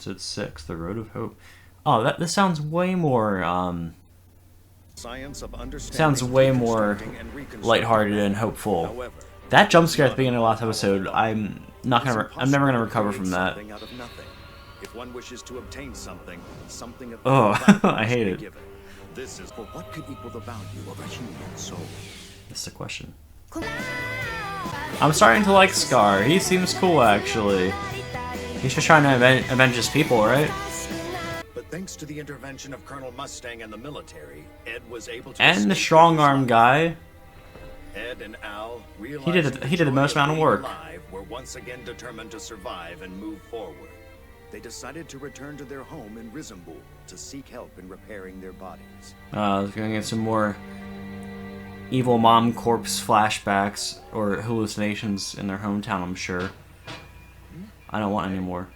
Episode 6, The Road of Hope. Oh, this sounds way more, sounds way more lighthearted and hopeful. That jump scare at the beginning of the last episode, I'm never gonna recover from that. If one wishes to obtain something of Oh, I hate it. given. This is for what could equal the value of a human soul. That's the question. I'm starting to like Scar. He seems cool, actually. He's just trying to avenge his people, right? But thanks to the intervention of Colonel Mustang and the military, Ed was able to And the strong arm guy. Ed and Al He did the most amount of work. Were once again determined to survive and move forward. They decided to return to their home in Rizambul to seek help in repairing their bodies. Gonna get some more evil mom corpse flashbacks or hallucinations in their hometown, I'm sure. I don't want any more.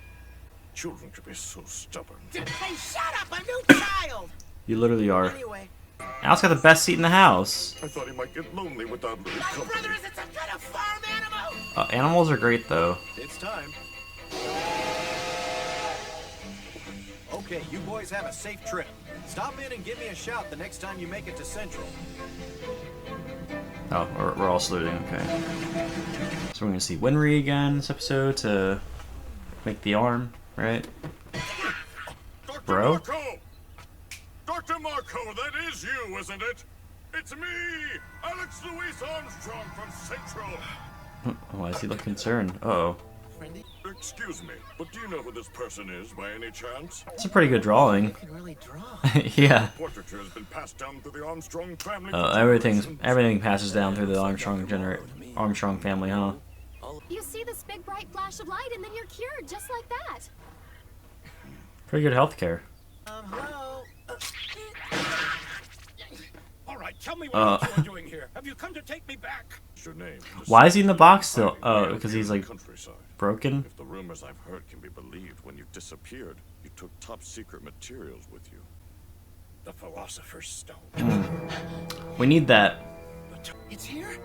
Children can be so stubborn. Hey, shut up! A new child! You literally are. Anyway, Al's got the best seat in the house. I thought he might get lonely without little my company. brother isn't some kind of farm animal! Animals are great, though. It's time. Okay, you boys have a safe trip. Stop in and give me a shout the next time you make it to Central. Oh, we're all saluting, okay. So we're gonna see Winry again this episode to make the arm, right? Dr. Bro? Marco! Dr. Marco, that is you, isn't it? It's me, Alex Louis Armstrong from Central. Why does he look concerned? Uh-oh. Excuse me, but do you know who this person is by any chance? It's a pretty good drawing. You can really draw. Yeah. Portraiture has been passed down through the Armstrong family. Everything passes down through the Armstrong family, huh? You see this big bright flash of light and then you're cured just like that. Pretty good healthcare. Hello? All right, tell me what you're doing here. Have you come to take me back? What's your name? Why is he in the box still? Oh, because he's like Countryside. broken? If the rumors I've heard can be believed, when you disappeared, you took top secret materials with you. The Philosopher's Stone. We need that. It's here?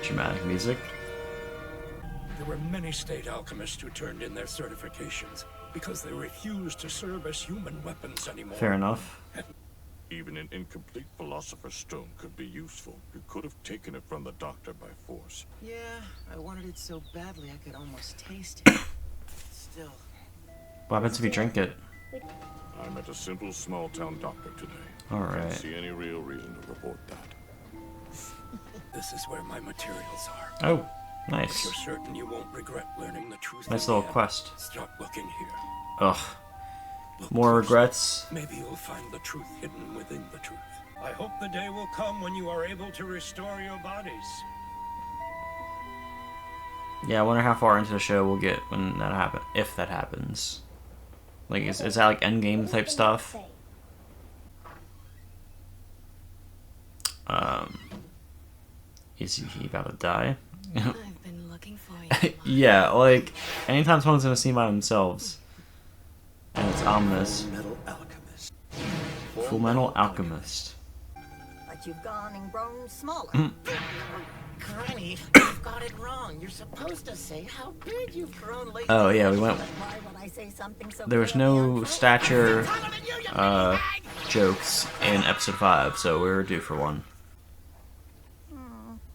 Dramatic music. There were many state alchemists who turned in their certifications because they refused to serve as human weapons anymore. Fair enough. Even an incomplete Philosopher's Stone could be useful. You could have taken it from the doctor by force. Yeah, I wanted it so badly I could almost taste it. Still. What happens if you drink it? I met a simple small-town doctor today. Alright. Can't see any real reason to report that. This is where my materials are. Oh, If you're nice. certain you won't regret learning the truth. Nice in the little end, quest. Start looking here. Ugh. Look More closer. regrets. Maybe you'll find the truth hidden within the truth. I hope the day will come when you are able to restore your bodies. Yeah, I wonder how far into the show we'll get when that happens. If that happens. Like, is that like endgame type stuff? Is he about to die? I've been looking for you. Yeah, like, anytime someone's in a scene by themselves, and it's ominous. Fullmetal Alchemist. Fullmetal Alchemist. But you've gone and grown smaller. Granny, you've got it wrong. You're supposed to say how big you've grown lately. Oh yeah, we went. But why would I say something so There was clearly no untrue? stature jokes in episode 5, so we were due for one.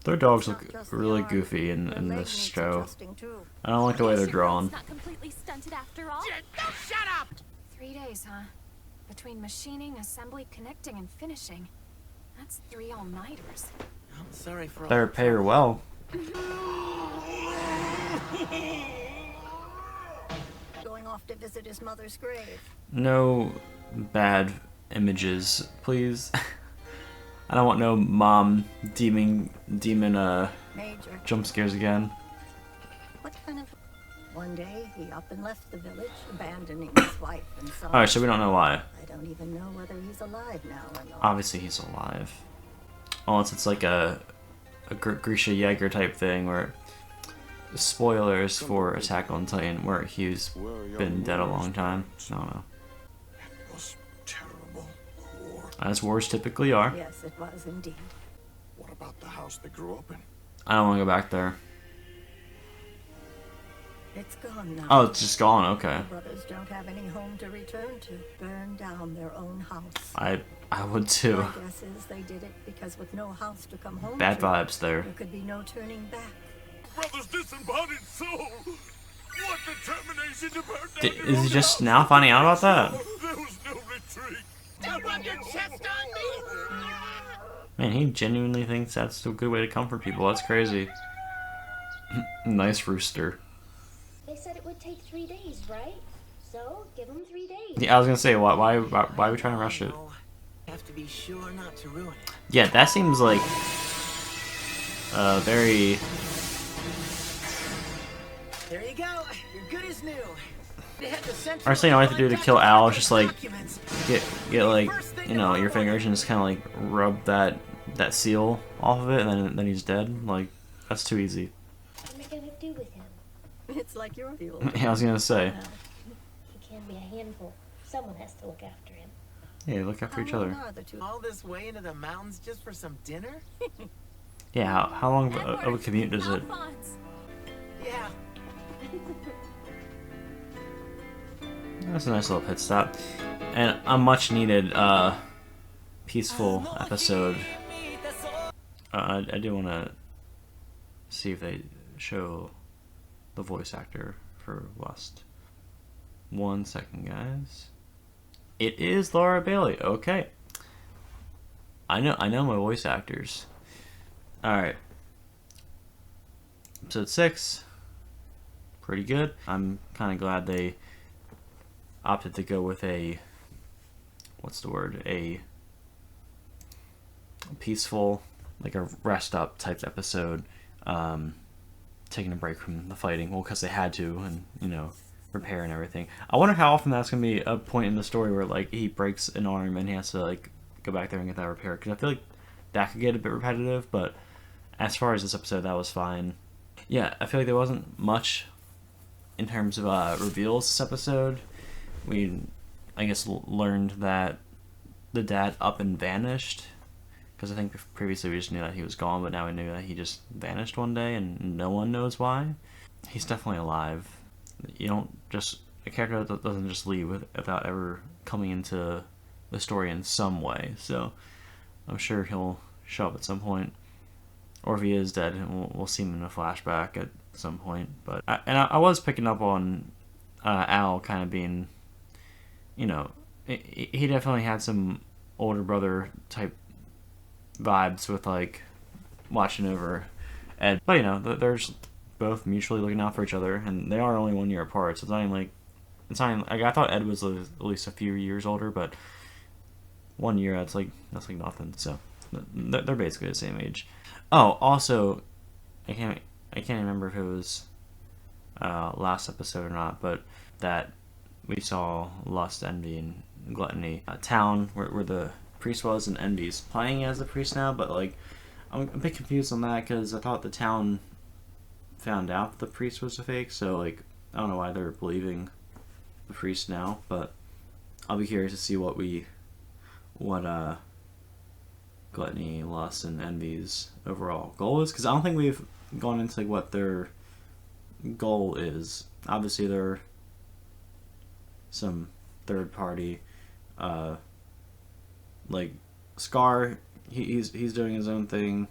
Their dogs look really goofy in this show. I don't like the way they're drawn. It's not completely stunted after all. Don't shut up! 3 days, huh? Between machining, assembly, connecting, and finishing. That's 3 all-nighters. I'm sorry for all Better pay her well. Going off to visit his mother's grave. No bad images, please. I don't want no mom demon Major. jump scares again. What kind of... One day, he up and left the village, abandoning his wife and son. Alright, so we don't know why. I don't even know whether he's alive now or not. Obviously he's alive. Unless it's like a Grisha Yeager type thing, where spoilers for Attack on Titan, where he's been dead a long time. I don't know. It was terrible. War. As wars typically are. Yes, it was indeed. What about the house they grew up in? I don't want to go back there. It's gone now. Oh, it's just gone. Okay. The brothers don't have any home to return to. Burn down their own house. I would too. My guess is they did it because with no house to come home Bad to, vibes there. there could be no turning back. Brother's disembodied soul! What determination to burn down your Is he own just house? now finding out about that? There was no retreat. Don't rub your chest on me! Man, he genuinely thinks that's a good way to comfort people. That's crazy. Nice rooster. They said it would take 3 days, right? So, give them 3 days. Yeah, I was gonna say, why are we trying to rush it? No, have to be sure not to ruin it. Yeah, that seems like very. There you go. You're good as new. They had the central Or saying all I have to do to kill Al is just like documents. get like, you know, your fingers and just kind of like rub that seal off of it, and then he's dead. Like, that's too easy. What am I gonna do with him? It's like you're the old. Yeah, I was gonna say. He can be a handful. Someone has to look after him. Yeah, look after each other. Are the two? All this way into the mountains just for some dinner? Yeah, how long of a commute is it? Yeah. That's a nice little pit stop, and a much needed peaceful episode. I do want to see if they show the voice actor for Lust. 1 second, guys. It is Laura Bailey. Okay. I know my voice actors. All right. Episode 6. Pretty good. I'm kind of glad they opted to go with a, what's the word? A peaceful, like a rest up type episode. Taking a break from the fighting, well, because they had to, and you know, repair and everything. I wonder how often that's gonna be a point in the story where like he breaks an arm and he has to like go back there and get that repaired, because I feel like that could get a bit repetitive. But as far as this episode, that was fine. Yeah, I feel like there wasn't much in terms of reveals this episode. We, I guess, learned that the dad up and vanished, because I think previously we just knew that he was gone, but now we knew that he just vanished one day and no one knows why. He's definitely alive. You don't just, a character doesn't just leave without ever coming into the story in some way, so I'm sure he'll show up at some point, or if he is dead, we'll see him in a flashback at some point. But I was picking up on Al kind of being, you know, he definitely had some older brother type vibes with like watching over Ed, but you know, there's both mutually looking out for each other, and they are only 1 year apart, so it's not even like I thought Ed was at least a few years older, but 1 year, that's like nothing. So they're basically the same age. Oh, also, I can't remember if it was last episode or not, but that we saw Lust, Envy, and Gluttony town where the priest was, and Envy's playing as the priest now. But like, I'm a bit confused on that, because I thought the town found out the priest was a fake, so like I don't know why they're believing the priest now. But I'll be curious to see what Gluttony, Lust, and Envy's overall goal is, because I don't think we've gone into like what their goal is. Obviously they're some third party, like Scar, he's doing his own thing.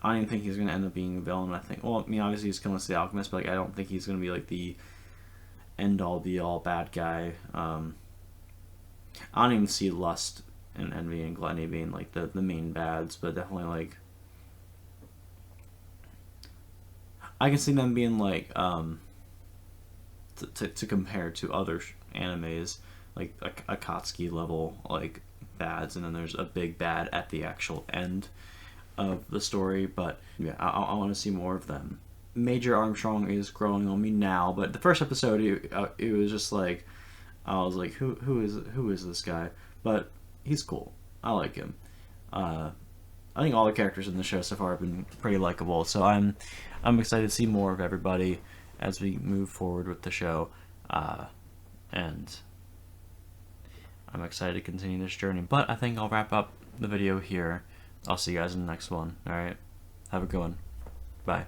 I don't even think he's gonna end up being a villain. I think, well, I mean, obviously he's coming to the Alchemist, but like I don't think he's gonna be like the end all be all bad guy. I don't even see Lust and Envy and Gluttony being like the main bads, but definitely like I can see them being like to compare to other animes, like a Akatsuki level like bads, and then there's a big bad at the actual end of the story. But yeah, I want to see more of them. Major Armstrong is growing on me now, but the first episode it was just like I was like, who is this guy? But he's cool. I like him. I think all the characters in the show so far have been pretty likable, so I'm excited to see more of everybody as we move forward with the show, and I'm excited to continue this journey. But I think I'll wrap up the video here. I'll see you guys in the next one. Alright? Have a good one. Bye.